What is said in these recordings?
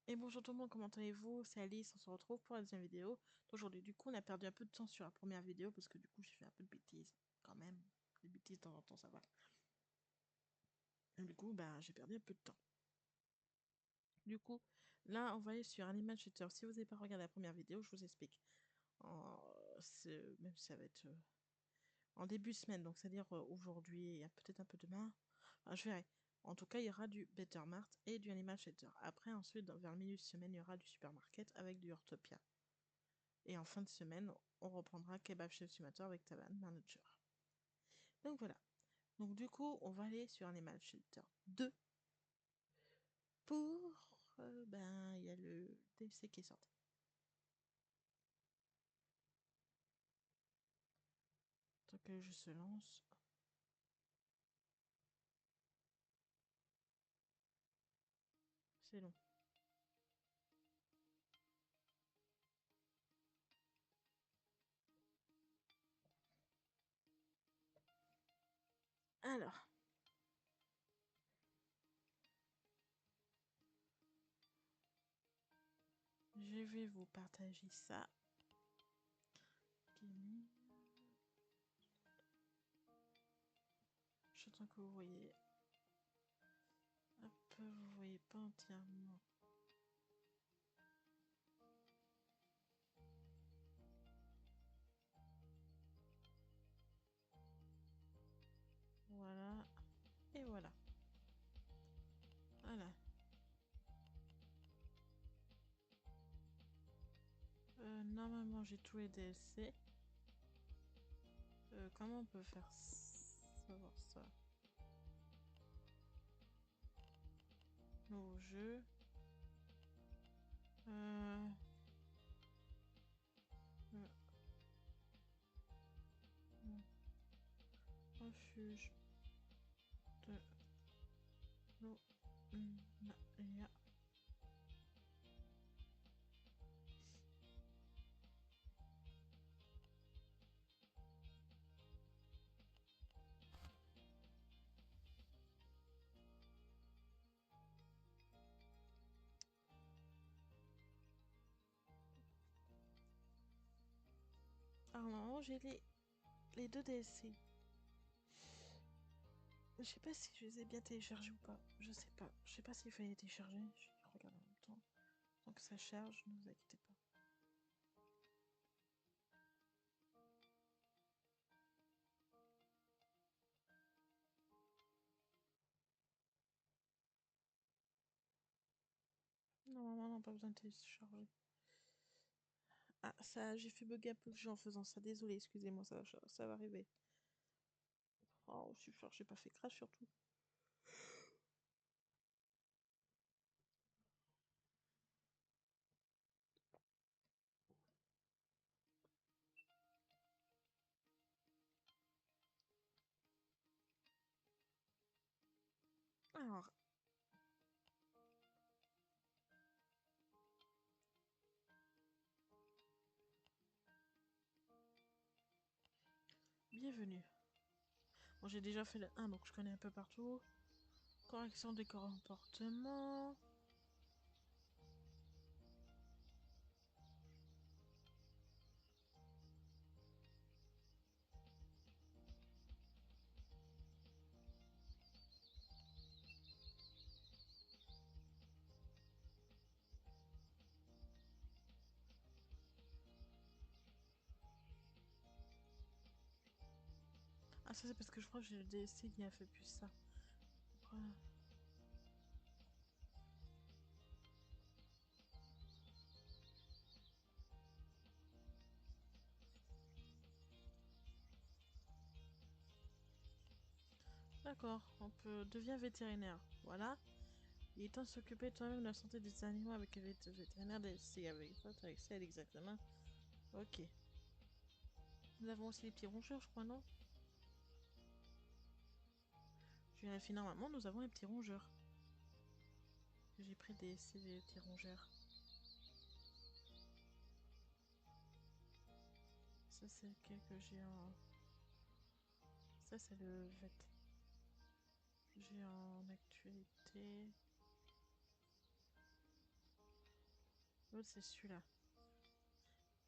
Et bonjour tout le monde, comment allez-vous? C'est Alice, on se retrouve pour la deuxième vidéo d'aujourd'hui. Du coup, on a perdu un peu de temps sur la première vidéo parce que du coup, j'ai fait un peu de bêtises. Quand même, des bêtises de temps en temps, ça va. Et du coup, ben, j'ai perdu un peu de temps. Du coup, là, on va aller sur Animal Shelter. Si vous n'avez pas regardé la première vidéo, je vous explique. Même si ça va être en début de semaine, donc c'est-à-dire aujourd'hui et peut-être un peu demain. Enfin, je verrai. En tout cas, il y aura du Better Mart et du Animal Shelter. Après, ensuite, vers le milieu de semaine, il y aura du Supermarket avec du Hortopia. Et en fin de semaine, on reprendra Kebab Chef Sumator avec Taban Manager. Donc voilà. Donc du coup, on va aller sur Animal Shelter 2 pour... il y a le DLC qui est sorti. Donc le jeu se lance. C'est long. Alors, je vais vous partager ça. J'attends que vous voyez. Hop, vous voyez pas entièrement. Voilà. Et voilà. Voilà. Normalement, j'ai tous les DLC. Comment on peut faire savoir ça? Nouveau jeu. Euh, euh, Refuge de l'Onalia. Alors normalement j'ai les deux DLC. Je sais pas si je les ai bien téléchargés ou pas. Je sais pas. Je sais pas s'il fallait les télécharger. Je regarde en même temps. Donc ça charge, ne vous inquiétez pas. Normalement non, pas besoin de télécharger. Ah ça, j'ai fait bugger un peu le jeu en faisant ça. Désolé, excusez-moi, ça va arriver. Oh super, j'ai pas fait crash surtout. Alors, bienvenue. Bon, j'ai déjà fait le 1, donc je connais un peu partout. Correction des comportements. Ah ça c'est parce que je crois que j'ai le DLC qui a fait plus ça. Voilà. D'accord, on peut devient vétérinaire. Voilà. Il est temps de s'occuper toi-même de la santé des animaux avec un vétérinaire DLC avec votre accès à l'examen. Ok. Nous avons aussi les petits rongeurs, je crois, non? Je vérifie normalement, nous avons les petits rongeurs. J'ai pris des CV petits rongeurs. Ça c'est lequel que j'ai en... Ça c'est le vet. J'ai en actualité... L'autre, c'est celui-là.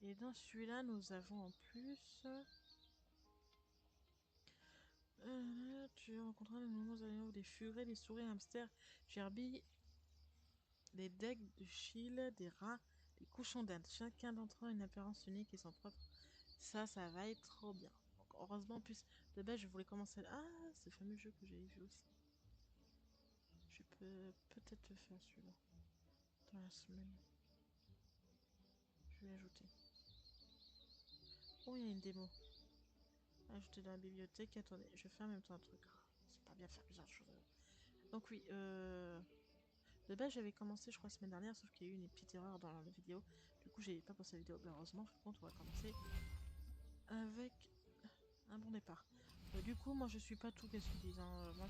Et dans celui-là, nous avons en plus... tu rencontreras de nombreux animaux, des furets, des souris, hamsters, gerbilles, des decks de chil, des rats, des cochons d'Inde. Chacun d'entre eux a une apparence unique et son propre. Ça va être trop bien. Donc, heureusement, en plus, de base, je voulais commencer... Ah, ce fameux jeu que j'avais vu aussi. Je peux peut-être le faire celui-là. Dans la semaine. Je vais l'ajouter. Oh, il y a une démo. Ajouter dans la bibliothèque. Attendez, je fais en même temps un truc. C'est pas bien faire plusieurs choses. Donc oui, de base j'avais commencé je crois la semaine dernière, sauf qu'il y a eu une petite erreur dans la vidéo. Du coup j'ai pas posté la vidéo. Mais heureusement, par contre on va commencer avec un bon départ. Du coup moi je suis pas tout qu'est-ce qu'ils disent. Hein. Moi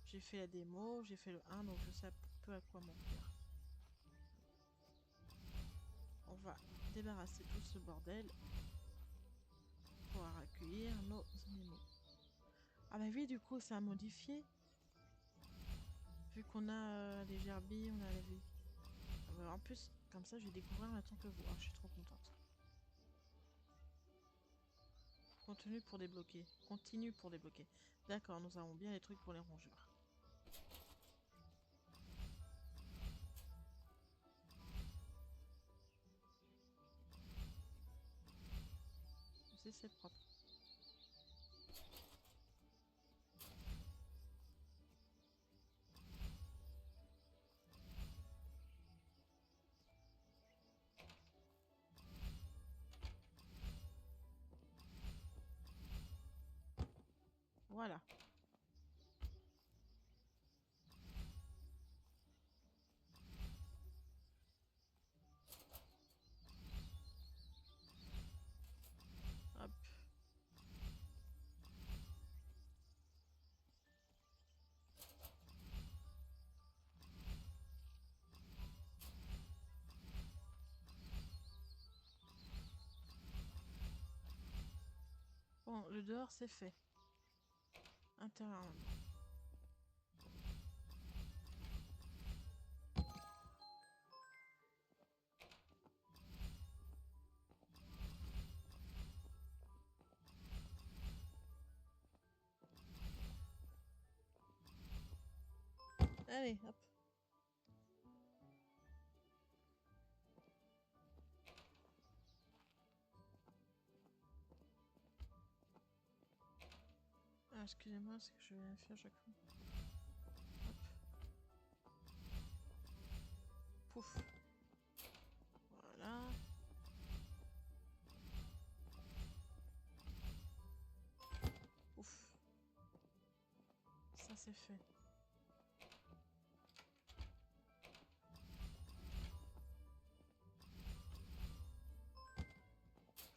j'ai fait la démo, j'ai fait le 1, donc je sais un peu à quoi m'en faire. On va débarrasser tout ce bordel pour pouvoir accueillir nos animaux. Ah bah oui, du coup ça a modifié. Vu qu'on a les gerbilles, on a la vie. En plus, comme ça je vais découvrir en même temps que vous. Ah, je suis trop contente. Continue pour débloquer. Continue pour débloquer. D'accord, nous avons bien les trucs pour les rongeurs. C'est propre. Voilà. Hop. Bon, le dehors c'est fait. Intérieur. Allez, hop. Ah, excusez-moi, c'est que je vais faire chaque fois. Hop. Pouf. Voilà. Ouf. Ça c'est fait.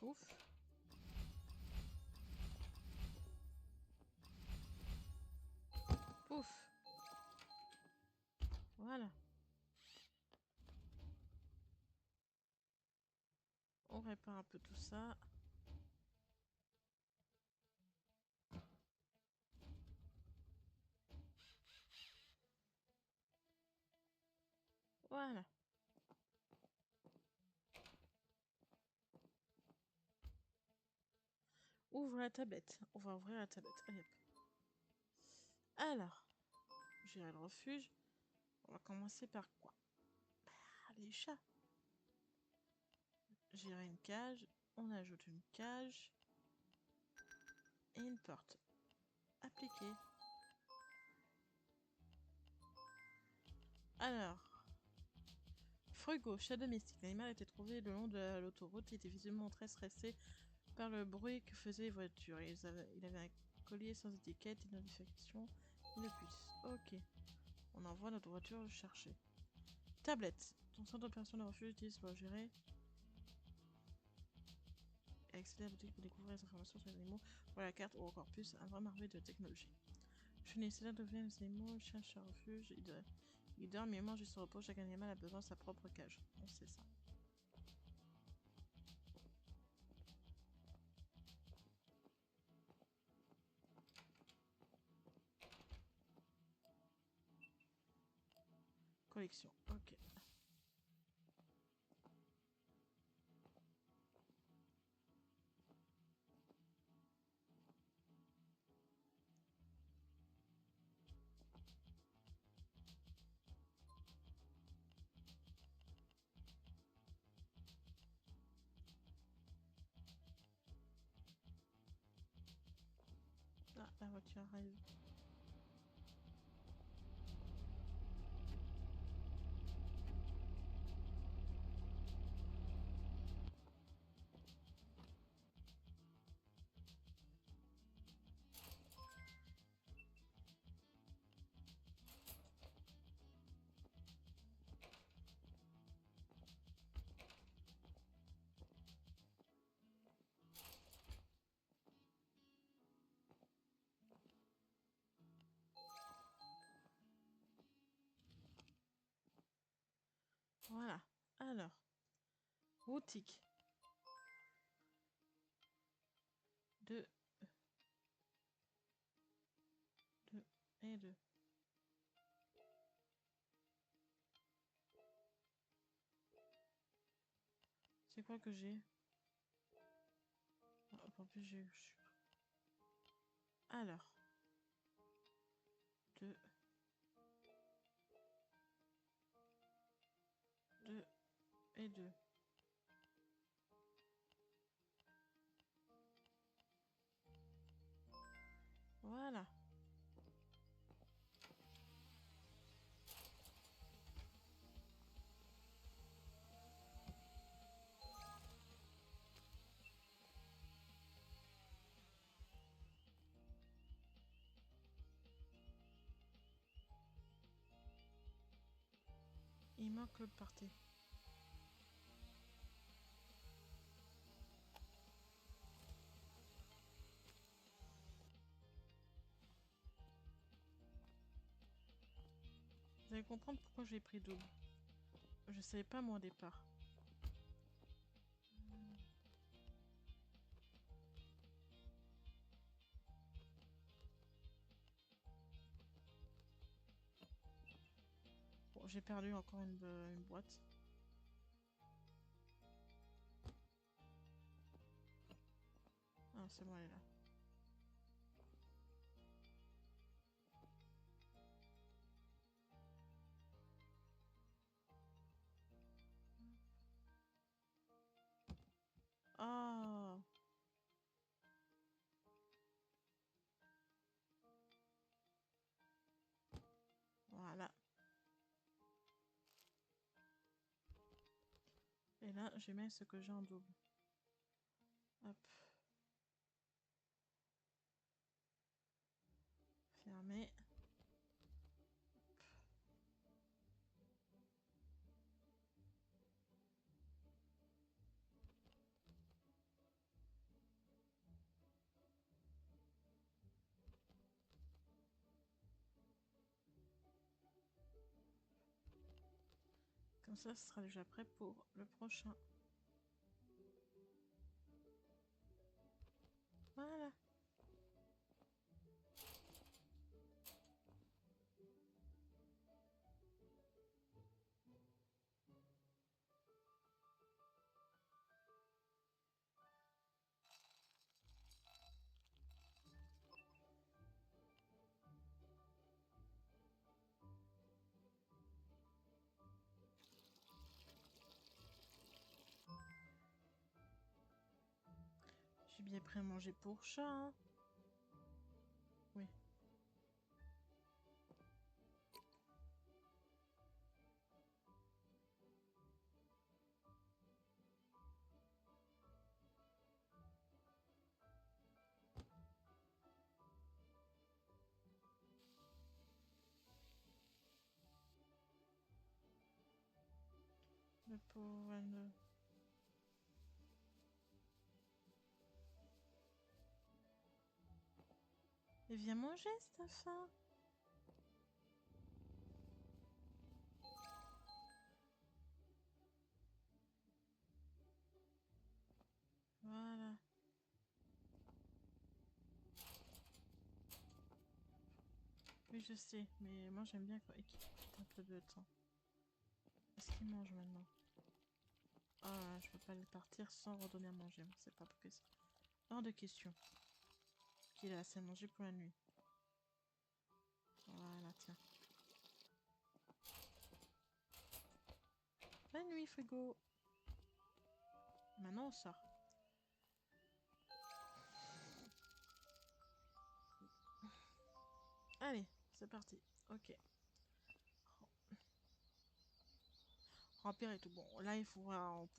Ouf. Pouf. Voilà. On répare un peu tout ça. Voilà. Ouvre la tablette. On va ouvrir la tablette. Allez hop. Alors, j'irai le refuge. On va commencer par quoi? Les chats. J'irai une cage. On ajoute une cage. Et une porte. Appliquer. Alors. Frugo, chat domestique. L'animal a été trouvé le long de l'autoroute. Il était visiblement très stressé par le bruit que faisaient les voitures. Il avait un collier sans étiquette, identification, une puce. Ok. On envoie notre voiture le chercher. Tablette. Ton centre d'opération de refuge utilise pour gérer et accéder à la boutique pour découvrir les informations sur les animaux. Voilà la carte ou encore plus, un vrai merveille de technologie. Je n'ai essayé de devenir les animaux, cherche un refuge, il dort, il mange, il se repose, chaque animal a besoin de sa propre cage. On sait ça. Collection, ok. la voiture arrive. Voilà. Alors, boutique. 2 et 2. C'est quoi que j'ai? En plus, j'ai eu. Alors, 2 et 2. Voilà. Il manque l'autre partie. Vous allez comprendre pourquoi j'ai pris double. Je savais pas moi au départ. Bon, j'ai perdu encore une boîte. Ah, c'est bon, elle est là. Oh! Voilà. Et là, je mets ce que j'ai en double. Hop. Fermé. Comme ça, ce sera déjà prêt pour le prochain. Voilà. J'ai bien pris à manger pour chat. Hein. Oui. Le pauvre 22. Et viens manger, cette faim. Voilà. Oui, je sais, mais moi j'aime bien qu'il quitte un peu de temps. Est-ce qu'il mange maintenant? Ah, je peux pas le partir sans redonner à manger. C'est pas possible. Hors de question. Qu'il a assez mangé pour la nuit. Voilà, tiens. Bonne nuit, frigo. Maintenant, on sort. Allez, c'est parti. Ok. Remplir et tout. Bon, là, il faut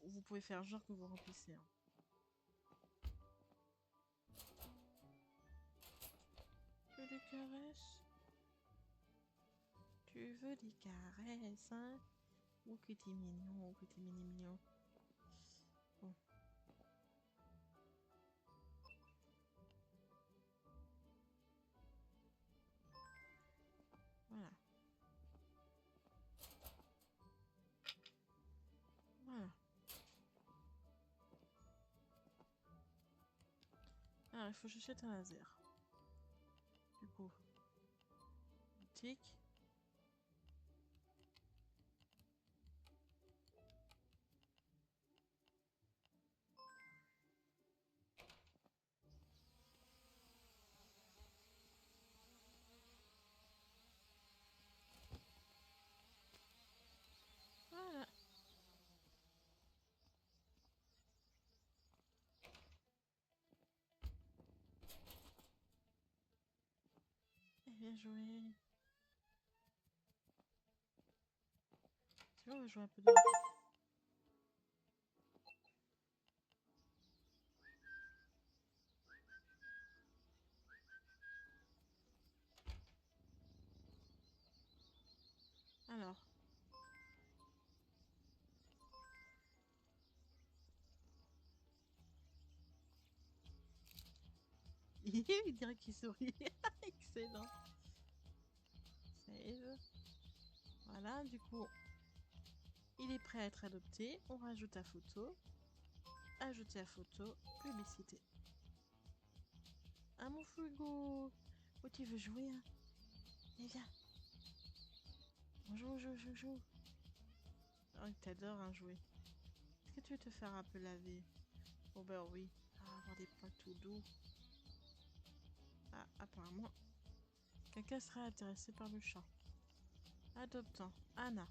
vous pouvez faire genre que vous remplissez. Hein. Tu veux des caresses? Tu veux des caresses, hein? Oh, que t'es mignon, oh, que t'es mignon. Bon. Voilà. Voilà. Alors, il faut que j'achète un laser. Du coup, boutique. Voilà. Et bien joué. Tu vois, on va jouer un peu de... Alors. Il dirait qu'il sourit. Excellent. Save. Voilà, du coup, il est prêt à être adopté. On rajoute la photo. Ajouter la photo. Publicité. Ah, mon frigo. Oh, tu veux jouer, hein? Eh bien. On joue, joue, joue, joue. Oh, il t'adore, hein, jouer. Est-ce que tu veux te faire un peu laver? Oh, bah oui. Ah, avoir des poils tout doux. Ah, apparemment, quelqu'un sera intéressé par le chat. Adoptant. Anna.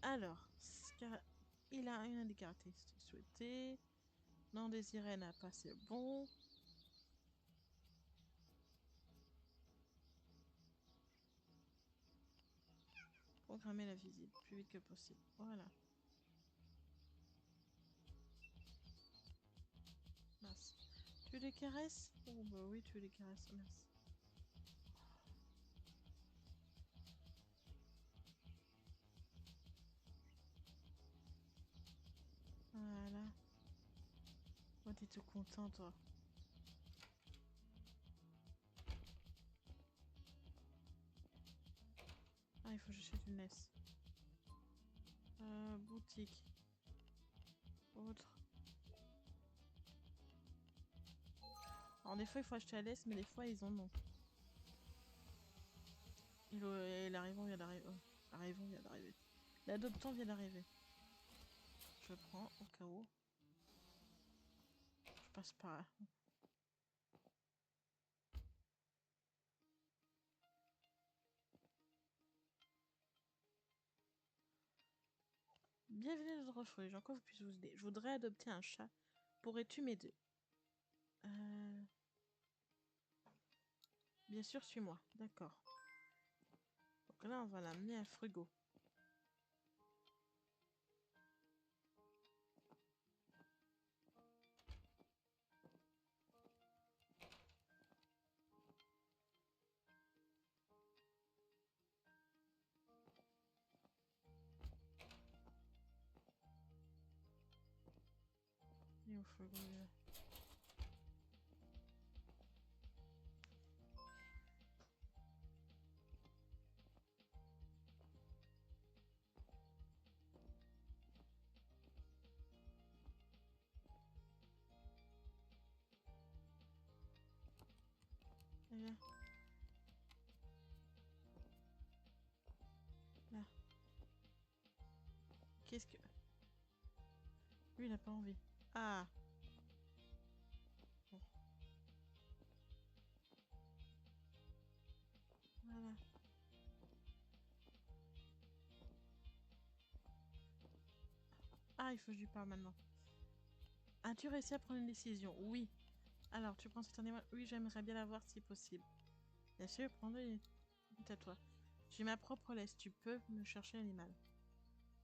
Alors, il a une des caractéristiques souhaitées. Non désiré n'a pas, c'est bon. Programmer la visite plus vite que possible. Voilà. Mince. Tu les caresses? Oh bah oui, tu les caresses. Merci. Voilà. Oh, t'es tout content, toi. Ah, il faut que j'achète une laisse. Boutique. Autre. Alors, des fois, il faut acheter la laisse, mais des fois, ils en ont. L'arrivant vient d'arriver. L'arrivant vient d'arriver. L'adoptant vient d'arriver. Je prends au cas où. Je passe par là. Bienvenue à notre refuge. En quoi vous puis vous aider? Je voudrais adopter un chat. Pourrais-tu m'aider? Bien sûr, suis-moi. D'accord. Donc là, on va l'amener à Frugo. Et au Frugo. Viens. Là. Qu'est-ce que... Lui, il n'a pas envie. Ah. Bon. Voilà. Ah, il faut que je lui parle maintenant. As-tu réussi à prendre une décision? Oui. Alors, tu prends cet animal? Oui, j'aimerais bien l'avoir si possible. Bien sûr, prends-le et à toi. J'ai ma propre laisse, tu peux me chercher l'animal.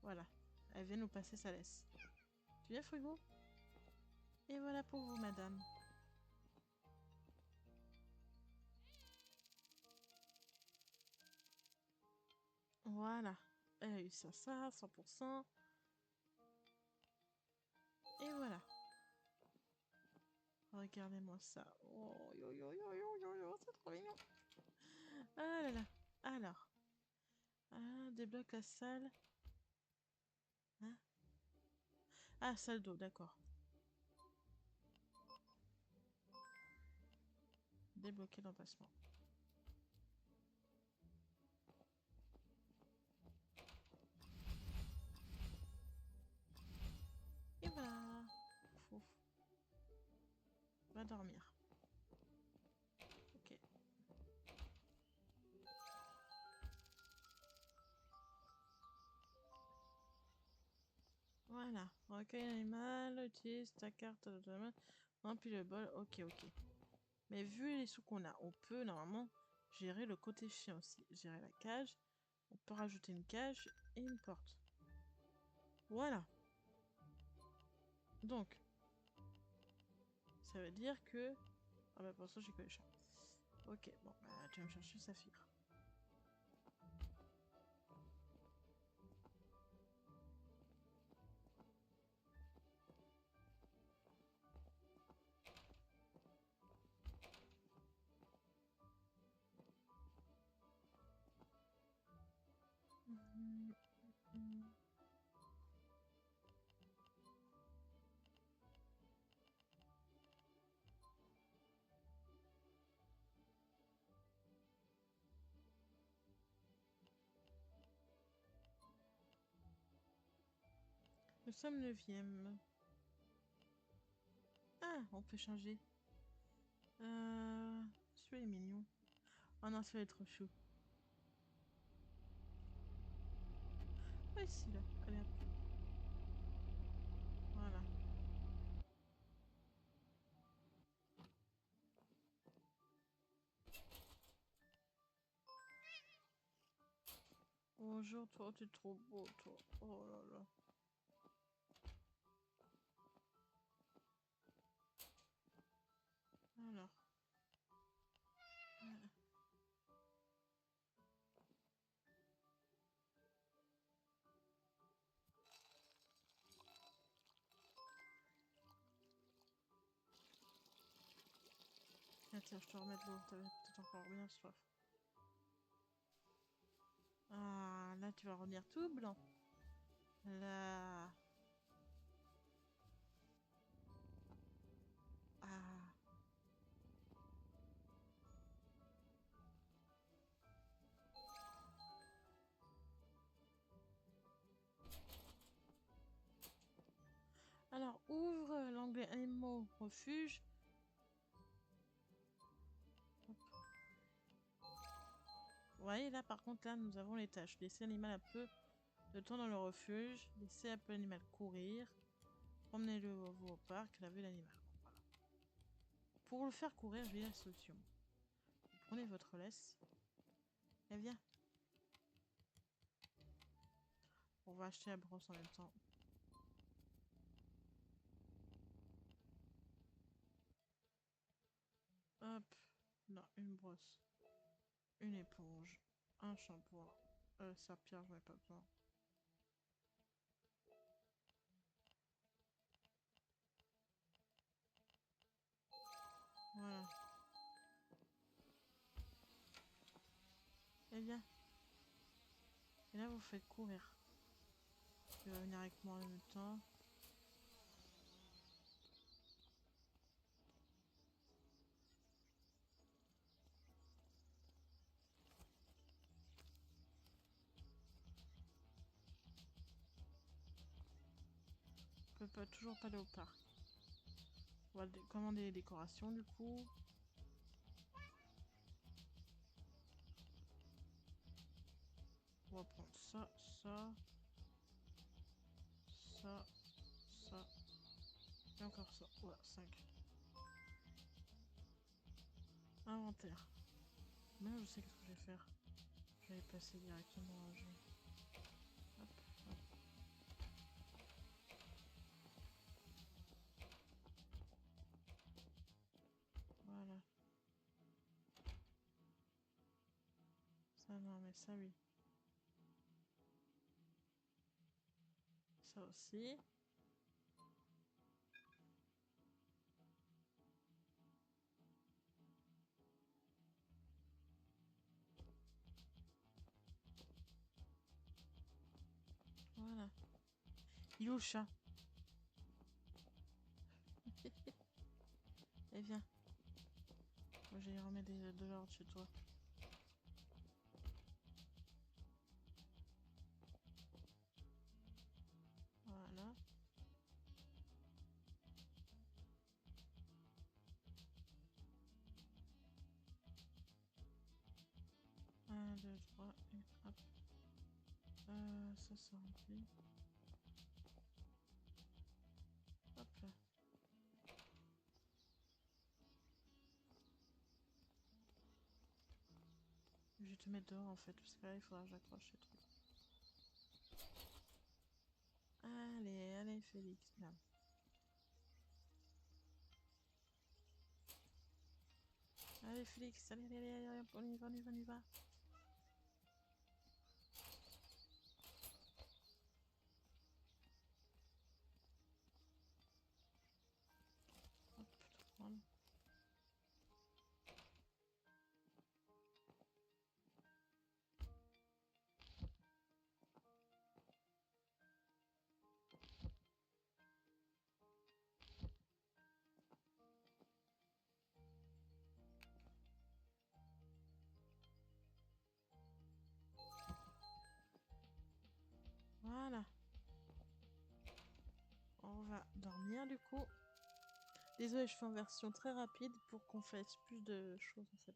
Voilà, elle vient nous passer sa laisse. Tu viens, Frigo? Et voilà pour vous, madame. Voilà, elle a eu ça, 100%. Et voilà. Regardez-moi ça. Oh, yo, yo, yo, yo, yo, yo, c'est trop mignon. Ah là là. Alors. Ah, débloque la salle. Hein? Ah, salle d'eau, d'accord. Débloquer l'emplacement. Et voilà. Ouf. Va dormir. Ok. Voilà. Recueille l'animal, utilise ta carte de ta main, remplis le bol. Ok, ok. Mais vu les sous qu'on a, on peut normalement gérer le côté chien aussi. Gérer la cage. On peut rajouter une cage et une porte. Voilà. Donc, ça veut dire que... Ah bah pour ça j'ai que les chats. Ok, bon, bah tu vas me chercher Saphir. Nous sommes 9e. Ah, on peut changer. Celui-là est mignon. Oh non, celui-là est trop chou. Ouais, ici, là. Allez, hop. Voilà. Bonjour, toi, tu es trop beau, toi. Oh là là. Alors. Voilà. Ah, tiens, je te remets de l'eau. T'avais peut-être encore bien soif. Ah, là, tu vas revenir tout blanc. Là. Ah. Alors, ouvre l'onglet animaux refuge. Hop. Vous voyez, là, par contre, là, nous avons les tâches. Laisser l'animal un peu de temps dans le refuge. Laisser un peu l'animal courir. Promenez-le au parc. Laver l'animal. Voilà. Pour le faire courir, j'ai la solution. Vous prenez votre laisse. Et viens. On va acheter la brosse en même temps. Hop. Non, une brosse. Une éponge. Un shampoing. Serpillère, j'en ai pas besoin. Voilà. Et viens. Et là, vous faites courir. Tu vas venir avec moi en même temps. On peut pas, toujours pas aller au parc. On va commander les décorations du coup. On va prendre ça, ça, ça, ça. Et encore ça. Voilà, 5. Inventaire. Maintenant, je sais ce que je vais faire. Je vais passer directement à jeu. Hop, hop. Voilà. Ça, non, mais ça, oui. Ça aussi. Voilà. Il est où le chat? Eh viens. Moi, j'ai remettre de l'ordre chez toi. Voilà. Un, deux, trois, et hop. Ça c'est rempli. Hop là. Je vais te mettre dehors en fait, parce que là il faudra que j'accroche les trucs. Allez, allez Félix, merde. Allez Félix, allez, allez, allez, allez, on y va, on y va, on y va. Hop, tout prendre. Voilà. On va dormir du coup. Désolée, je fais en version très rapide pour qu'on fasse plus de choses en fait.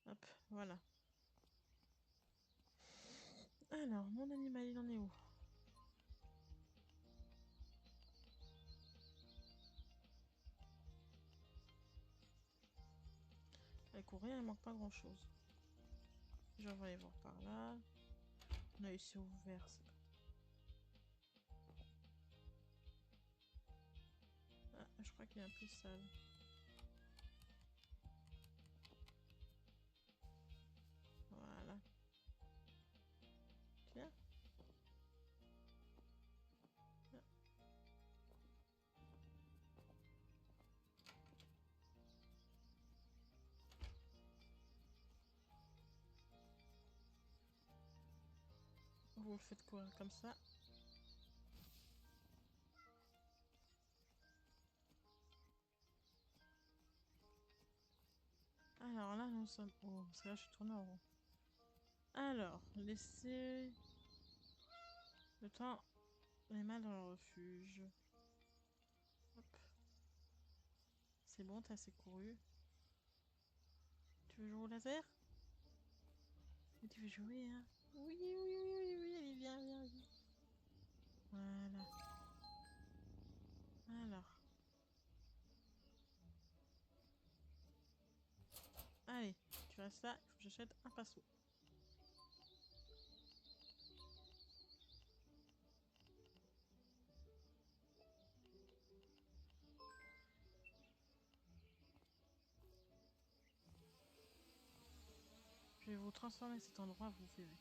Hop, voilà. Alors, mon animal, il en est où? Elle courir, il manque pas grand chose. Je vais aller voir par là. On a ici ouvert, c'est pas. Ah, je crois qu'il est un peu sale. Voilà. Tiens. Tiens. Vous le faites courir comme ça. Alors là, nous sommes. Oh, parce que là, je suis tournée en rond. Alors, laissez le temps les mains dans le refuge. Hop. C'est bon, t'as assez couru. Tu veux jouer au laser? Et tu veux jouer, hein? Oui, oui, oui, oui, oui, allez, viens, viens, viens. Voilà. Alors. Allez, tu restes là, il faut que j'achète un pinceau. Je vais vous transformer cet endroit, vous verrez.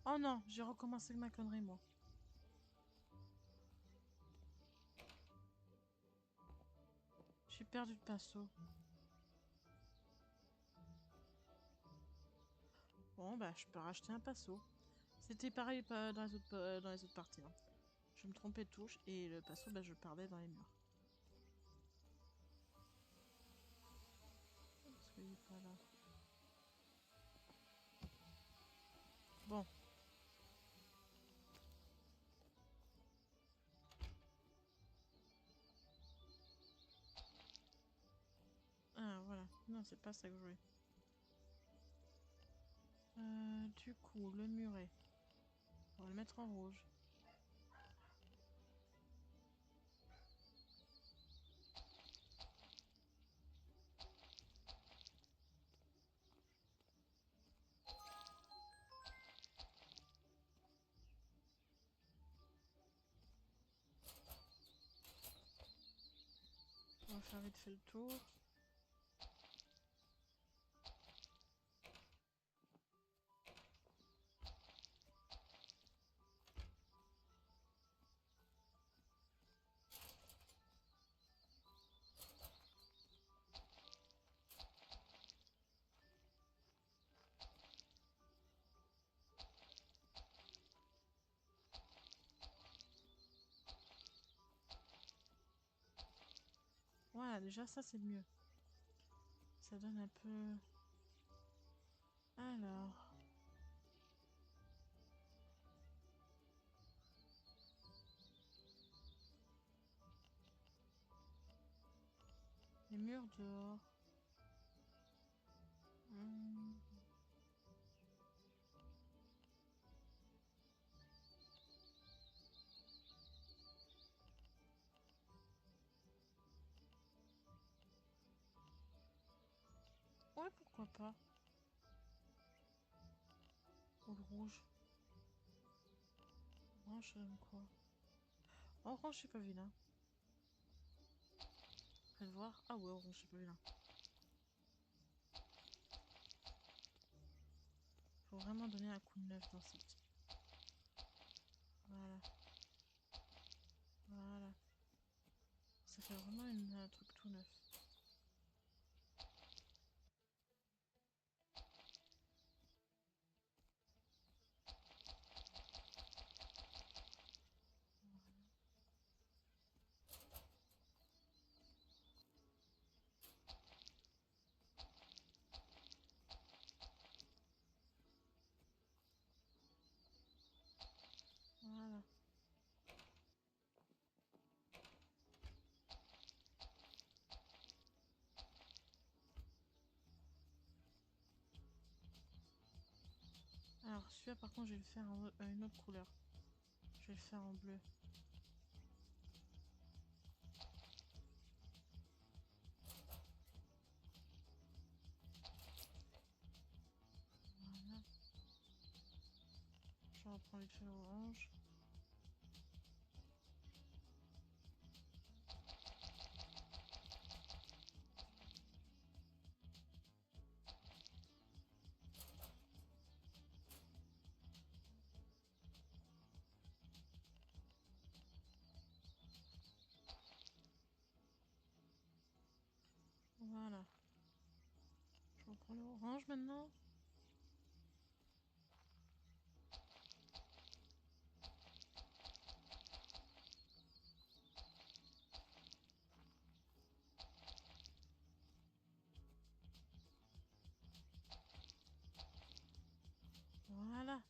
Oh non, j'ai recommencé ma connerie, moi. J'ai perdu le pinceau. Bon, bah, je peux racheter un pinceau. C'était pareil dans les autres parties. Hein. Je me trompais de touche et le pinceau, bah, je le perdais dans les murs. Parce qu'il est pas là. Bon. Ah, voilà. Non, c'est pas ça que je voulais. Du coup, le muret. On va le mettre en rouge. On va faire vite fait le tour. Voilà, déjà ça c'est mieux. Ça donne un peu... Alors... Les murs dehors. Hmm. Ouais, pourquoi pas. Ou le rouge. Orange, ça donne quoi? Orange, j'ai pas vu là. Je vais voir. Ah ouais, orange, j'ai pas vu là. Faut vraiment donner un coup de neuf dans cette... Voilà. Voilà. Ça fait vraiment un truc tout neuf. Voilà. Alors, celui-là, par contre, je vais le faire en une autre couleur. Je vais le faire en bleu. Voilà. Je reprends vite fait l'orange. Voilà. Je reprends l'orange maintenant. Voilà.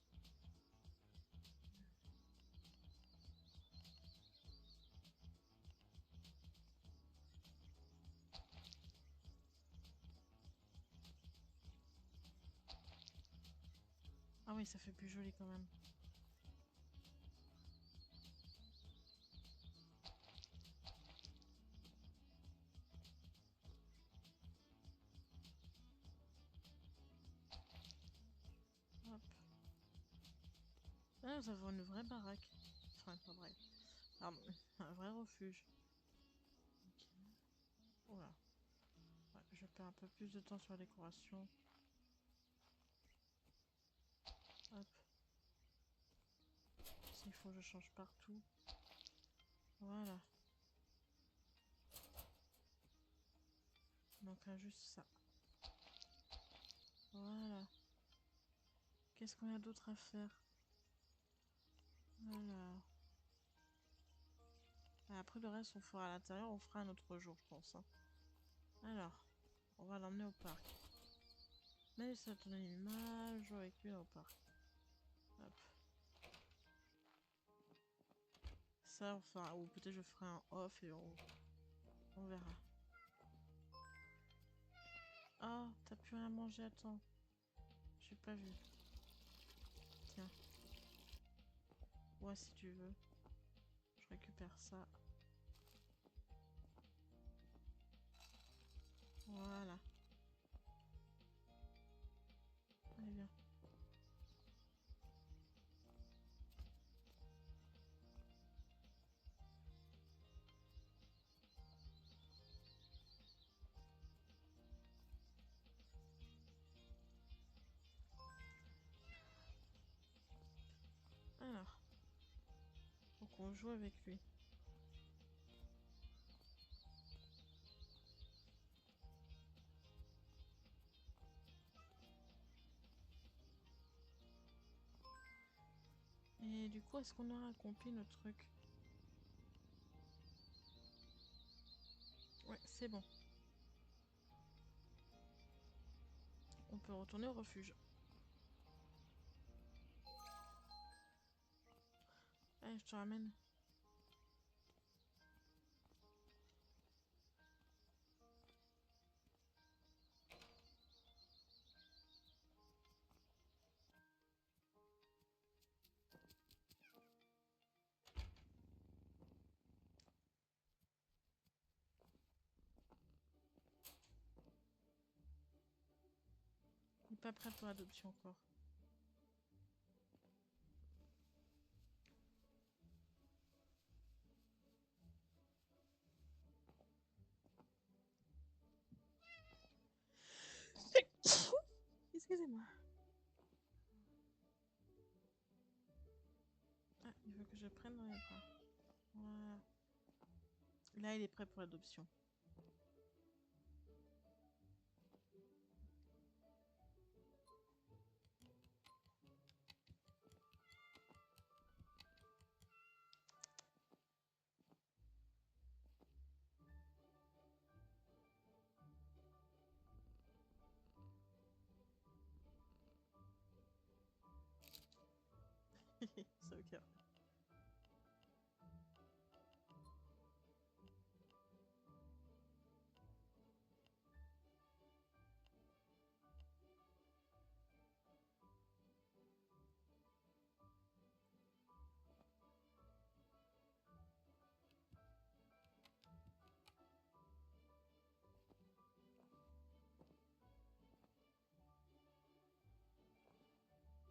Ah oui, ça fait plus joli quand même. Hop. Là, nous avons une vraie baraque. Enfin, pas vrai. Pardon. Un vrai refuge. Ok. Voilà. Ouais, je perds un peu plus de temps sur la décoration. Hop. S'il faut, je change partout. Voilà. Donc là, juste ça. Voilà. Qu'est-ce qu'on a d'autre à faire? Voilà. Après, le reste, on fera à l'intérieur. On fera un autre jour, je pense. Hein. Alors, on va l'emmener au parc. Mais ça donne une image avec lui au parc. Hop. Ça, enfin, ou peut-être je ferai un off et on verra. Ah, t'as plus rien à manger, attends. J'ai pas vu. Tiens. Ouais, si tu veux. Je récupère ça. Voilà. Allez, viens. Alors. Donc on joue avec lui. Et du coup, est-ce qu'on aura accompli notre truc? Ouais, c'est bon. On peut retourner au refuge. Allez, je te ramène. Il n'est pas prêt pour l'adoption encore. Excusez-moi. Ah, il veut que je prenne dans les bras. Voilà. Là, il est prêt pour l'adoption. C'est ok.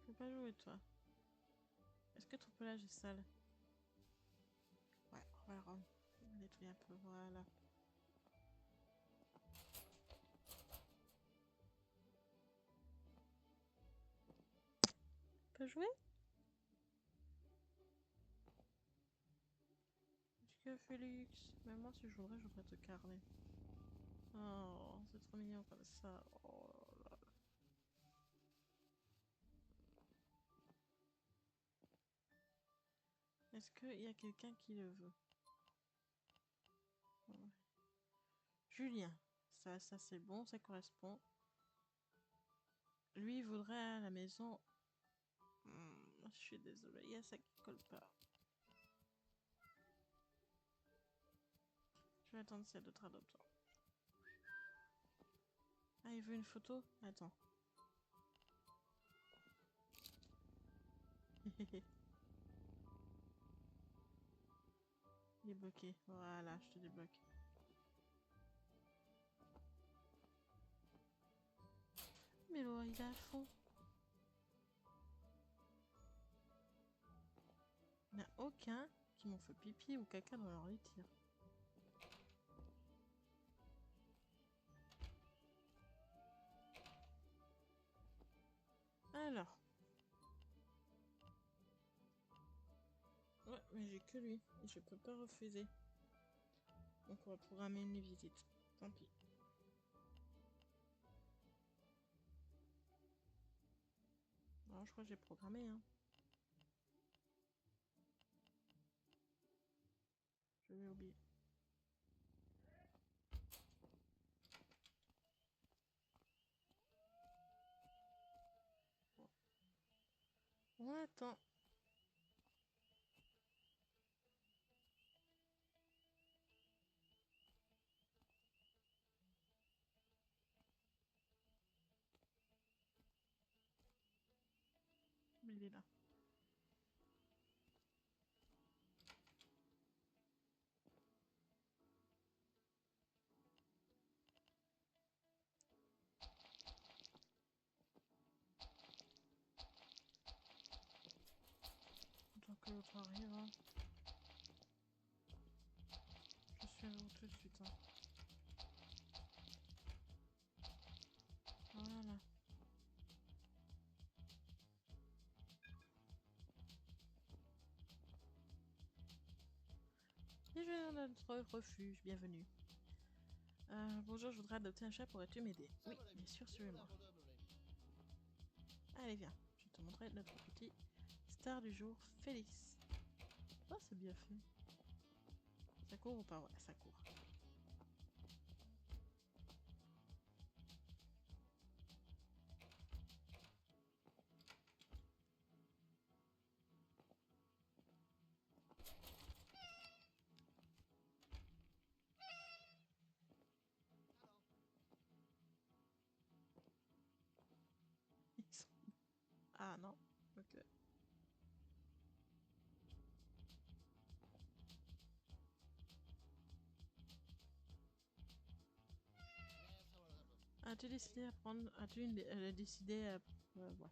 Je peux pas jouer, toi. Est-ce que ton pelage est sale? Ouais, on va le rendre. On va nettoyer un peu, voilà. On peut jouer? Que Félix? Même moi, si je voudrais te carner. Oh, c'est trop mignon comme ça. Oh là là. Est-ce qu'il y a quelqu'un qui le veut? Ouais. Julien. Ça c'est bon, ça correspond. Lui, il voudrait à la maison. Je suis désolée, il y a ça qui colle pas. Je vais attendre s'il y a d'autres adoptants. Ah, il veut une photo? Attends. Il est bloqué. Voilà, je te débloque. Mais bon, il est à fond. Il n'y en a aucun qui m'ont fait pipi ou caca dans leur litière. Alors. Ouais, mais j'ai que lui. Et je peux pas refuser. Donc on va programmer une visite. Tant pis. Alors je crois que j'ai programmé, hein. Je vais oublier. On attend. Il est là. ça arrive. Hein. Je suis avec vous tout de suite. Hein. Voilà. Bienvenue dans notre refuge, bienvenue. Bonjour, je voudrais adopter un chat, pourrais-tu m'aider? Oui, bien sûr, suivez-moi. Allez, viens, je vais te montrer notre petit star du jour, Félix. Oh, c'est bien fait. Ça court ou pas? Ouais, ça court. Ah non, ok. As-tu décidé à prendre... As-tu décidé à... ouais.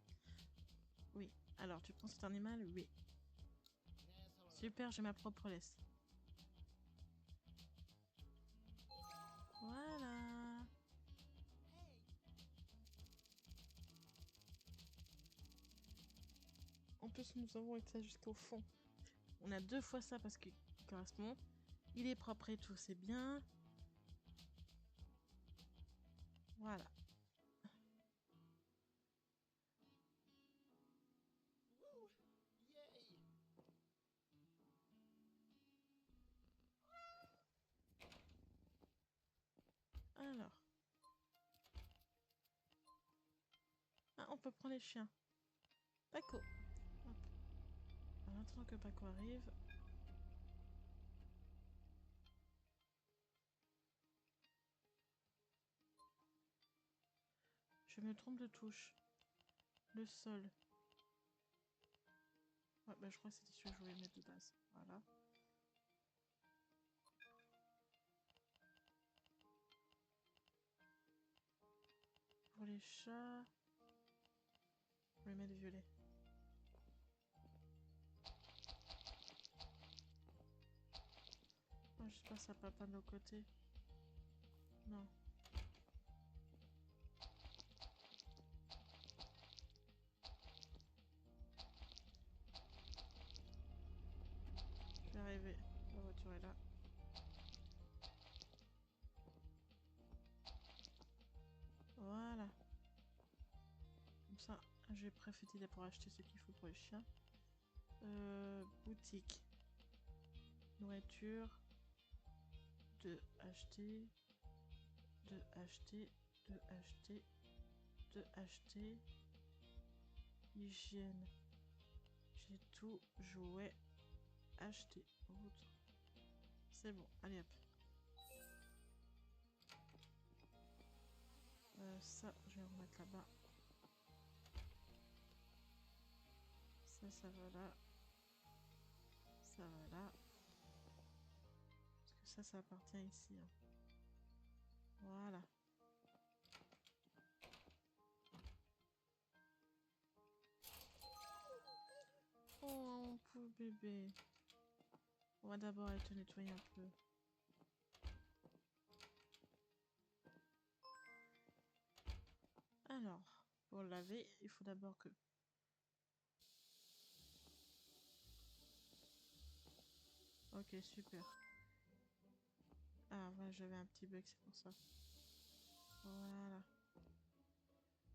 Oui. Alors, tu prends cet animal? Oui. Super, j'ai ma propre laisse. Voilà. En plus, nous avons été jusqu'au fond. On a 2 fois ça parce qu'il correspond. Il est propre et tout, c'est bien. Voilà. Alors. Ah, on peut prendre les chiens. Paco. Hop. En attendant que Paco arrive. Je me trompe de touche. Le sol. Ouais, bah je crois que c'était celui que je voulais mettre de base. Voilà. Pour les chats... Je vais mettre violet. Oh, j'espère que ça peut pas de l'autre côté. Non. Je vais arriver. La voiture est là. Voilà. Comme ça, je vais profiter pour acheter ce qu'il faut pour les chiens. Boutique. Nourriture. De acheter. De acheter. De acheter. De acheter. Hygiène. J'ai tout. Jouet. Acheter. Autre. C'est bon. Allez hop. Ça, je vais remettre là-bas. Ça va là. Ça va là. Parce que ça appartient ici. Hein. Voilà. Oh, mon pauvre bébé. On va d'abord aller te nettoyer un peu. Alors, pour laver, il faut d'abord que... Ok, super. Ah, voilà, j'avais un petit bug, c'est pour ça. Voilà.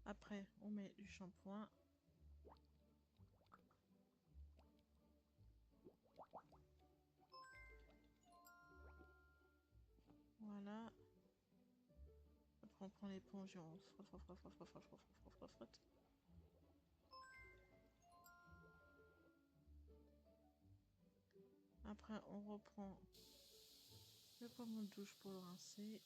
Après, on met du shampoing. Voilà. Après, on prend l'éponge et on frotte, frotte, frotte, frotte, frotte, frotte, frotte, frotte, frotte. Après, on reprend le pommeau de douche pour le rincer.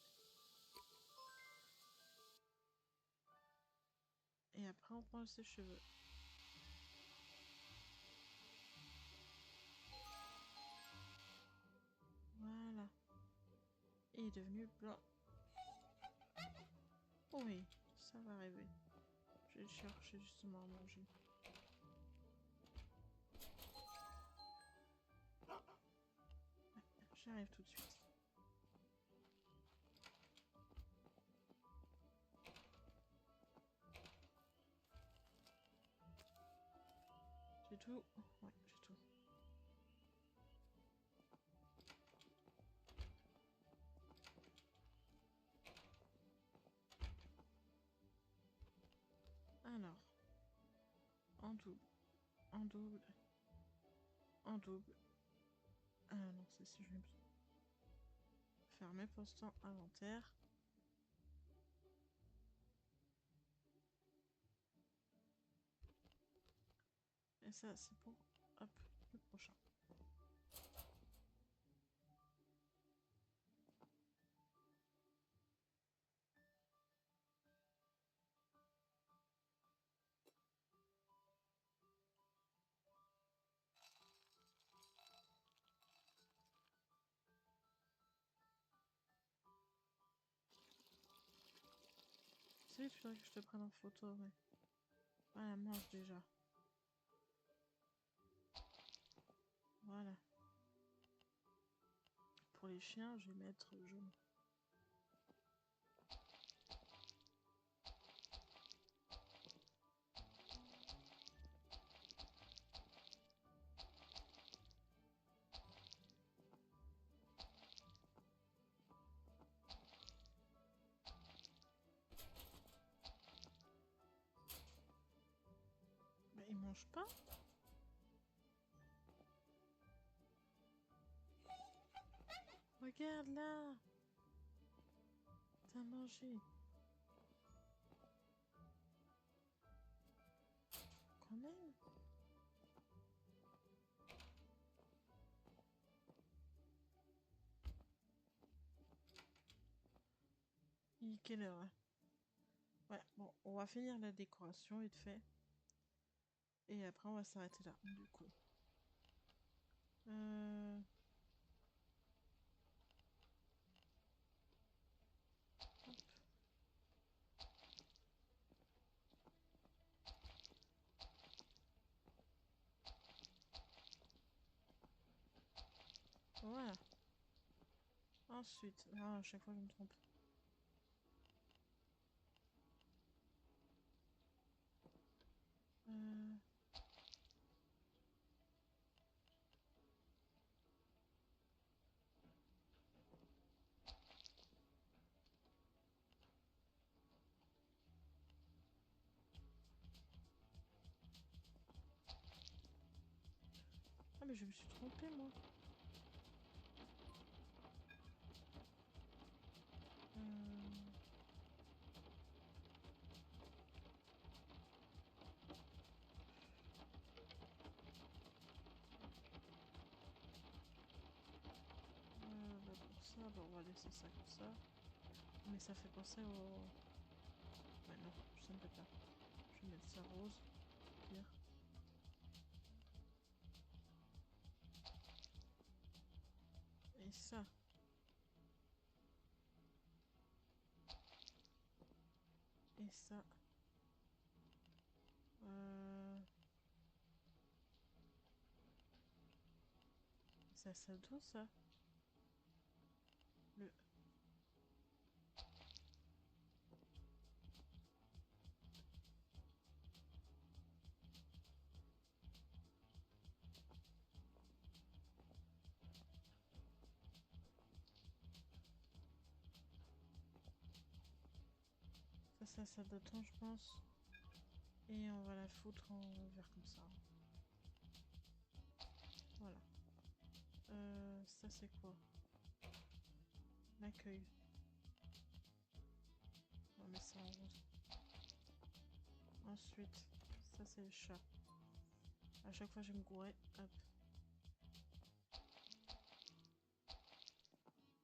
Et après, on prend le sèche-cheveux. Voilà. Et il est devenu blanc. Oui, ça va arriver. Je vais chercher justement à manger. J'arrive tout de suite. J'ai tout. Ouais, j'ai tout. Alors, en double, en double, en double. Ah non, c'est si je vais fermer postant inventaire. Et ça, c'est pour, hop, le prochain. Tu sais, tu voudrais que je te prenne en photo, mais... Voilà, mange déjà. Voilà. Pour les chiens, je vais mettre jaune. Bah, ils mangent pas. Regarde là. T'as mangé. Quand même. Il est quelle heure? Ouais, bon, on va finir la décoration vite fait. Et après, on va s'arrêter là, du coup. Hop. Voilà. Ensuite, ah, à chaque fois je me trompe. Ah mais je me suis trompée moi. Bah pour ça, bah on va laisser ça comme ça. Mais ça fait penser au... Ouais non, ça ne peut pas. Je vais mettre ça rose, pire. Et ça. Et ça. Ça d'où ça? Le... Ça d'attend je pense. Et on va la foutre en vert comme ça. Voilà. Ça c'est quoi? L'accueil. On va mettre ça en rose. Ensuite, ça c'est le chat. À chaque fois je vais me gourer. Hop.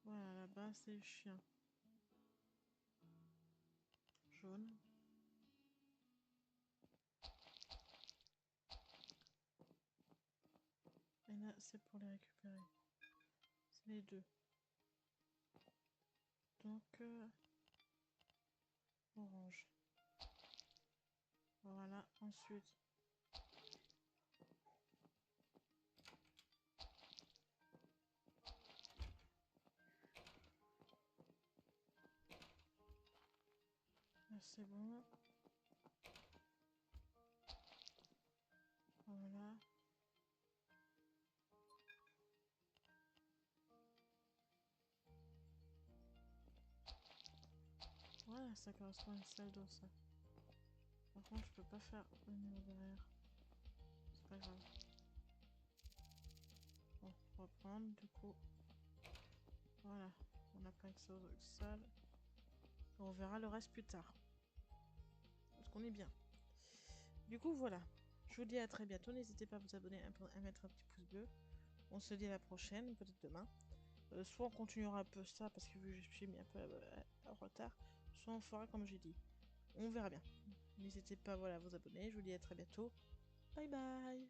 Voilà, là-bas c'est le chien. Jaune. Et là c'est pour les récupérer. C'est les deux. Donc orange. Voilà, ensuite. Là, c'est bon. Voilà. Voilà, ça correspond à une salle d'eau, ça. Par contre, je peux pas faire le niveau derrière. C'est pas grave. Bon, on va prendre du coup. Voilà, on a plein de salles. On verra le reste plus tard. Parce qu'on est bien. Du coup, voilà. Je vous dis à très bientôt. N'hésitez pas à vous abonner, à mettre un petit pouce bleu. On se dit à la prochaine, peut-être demain. Soit on continuera un peu ça, parce que vu que je suis mis un peu en retard. Soit on fera comme j'ai dit. On verra bien. N'hésitez pas voilà, à vous abonner. Je vous dis à très bientôt. Bye bye.